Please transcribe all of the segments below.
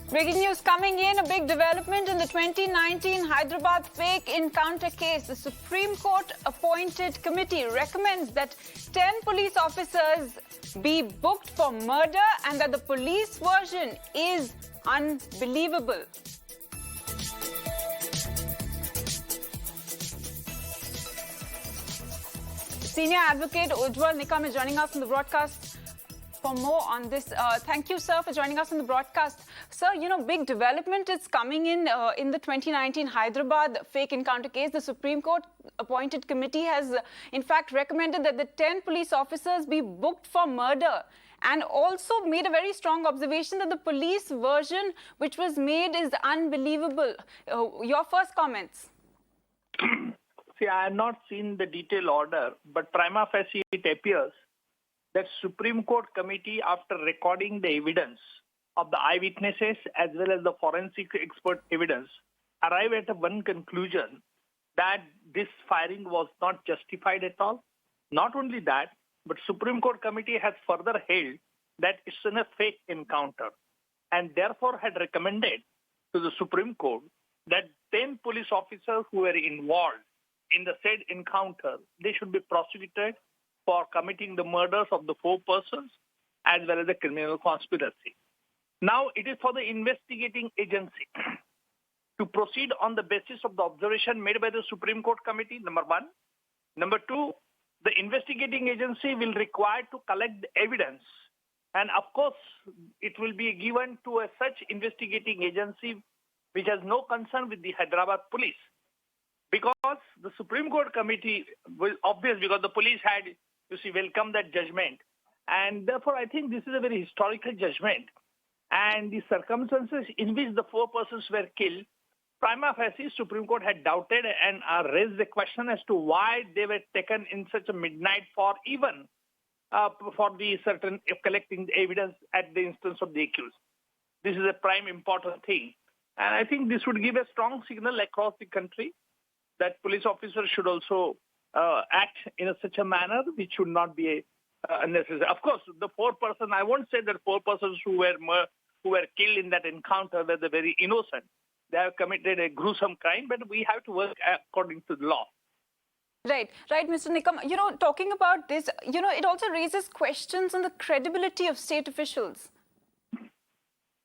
Breaking news coming in, a big development in the 2019 Hyderabad fake encounter case. The Supreme Court appointed committee recommends that 10 police officers be booked for murder and that the police version is unbelievable. Senior advocate Ujjwal Nikam is joining us on the broadcast. For more on this, thank you, sir, for joining us on the broadcast. Sir, big development is coming in the 2019 Hyderabad fake encounter case. The Supreme Court appointed committee has, in fact, recommended that the 10 police officers be booked for murder and also made a very strong observation that the police version which was made is unbelievable. Your first comments? See, I have not seen the detailed order, but prima facie it appears that Supreme Court committee, after recording the evidence of the eyewitnesses as well as the forensic expert evidence, arrived at one conclusion that this firing was not justified at all. Not only that, but Supreme Court committee has further held that it's a fake encounter and therefore had recommended to the Supreme Court that 10 police officers who were involved in the said encounter, they should be prosecuted for committing the murders of the 4 persons as well as the criminal conspiracy. Now, it is for the investigating agency to proceed on the basis of the observation made by the Supreme Court committee, number 1. Number 2, the investigating agency will require to collect the evidence. And of course, it will be given to such investigating agency which has no concern with the Hyderabad police. Because the Supreme Court committee was obvious because the police had welcome that judgment. And therefore, I think this is a very historical judgment. And the circumstances in which the 4 persons were killed, prima facie, Supreme Court had doubted and raised the question as to why they were taken in such a midnight for even for the certain collecting the evidence at the instance of the accused. This is a prime important thing. And I think this would give a strong signal across the country that police officers should also act in such a manner which should not be unnecessary. Of course, the 4 persons, I won't say that 4 persons who were killed in that encounter were the very innocent. They have committed a gruesome crime, but we have to work according to the law. Right, Mr. Nikam. Talking about this, it also raises questions on the credibility of state officials.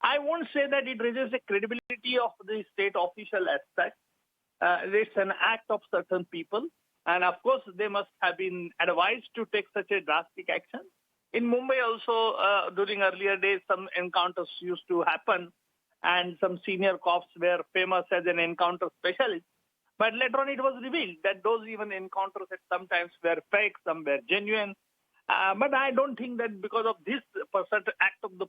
I won't say that it raises the credibility of the state official aspect. It's an act of certain people. And of course, they must have been advised to take such a drastic action. In Mumbai also, during earlier days, some encounters used to happen. And some senior cops were famous as an encounter specialist. But later on, it was revealed that those even encounters at sometimes were fake, some were genuine. But I don't think that because of this act of the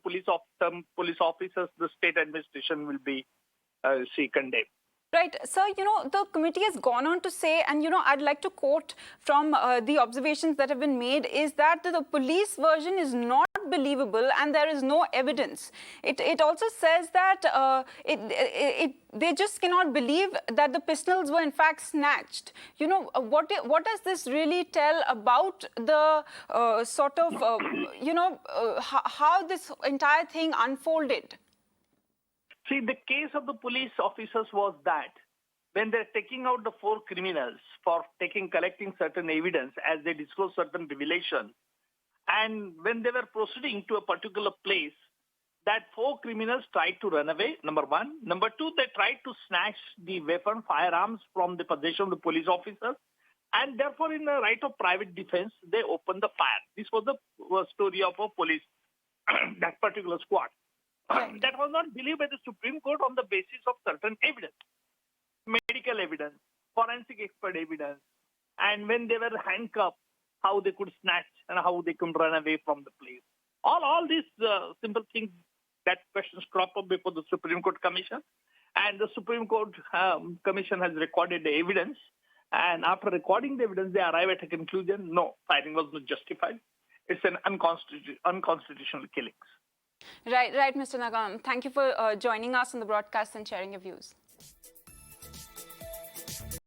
some police officers, the state administration will be condemned. Right. Sir, the committee has gone on to say, and, I'd like to quote from the observations that have been made, is that the police version is not believable and there is no evidence. It also says that they just cannot believe that the pistols were in fact snatched. What does this really tell about the how this entire thing unfolded? See, the case of the police officers was that when they're taking out the 4 criminals for collecting certain evidence as they disclose certain revelation, and when they were proceeding to a particular place, that 4 criminals tried to run away, number 1. Number 2, they tried to snatch the firearms from the possession of the police officers, and therefore in the right of private defense, they opened the fire. This was the story of a police, that particular squad. That was not believed by the Supreme Court on the basis of certain evidence, medical evidence, forensic expert evidence, and when they were handcuffed, how they could snatch and how they could run away from the place. All these simple things, that questions crop up before the Supreme Court Commission, and the Supreme Court Commission has recorded the evidence, and after recording the evidence, they arrive at a conclusion: no, firing was not justified. It's an unconstitutional killings. Right, Mr. Nikam. Thank you for joining us on the broadcast and sharing your views.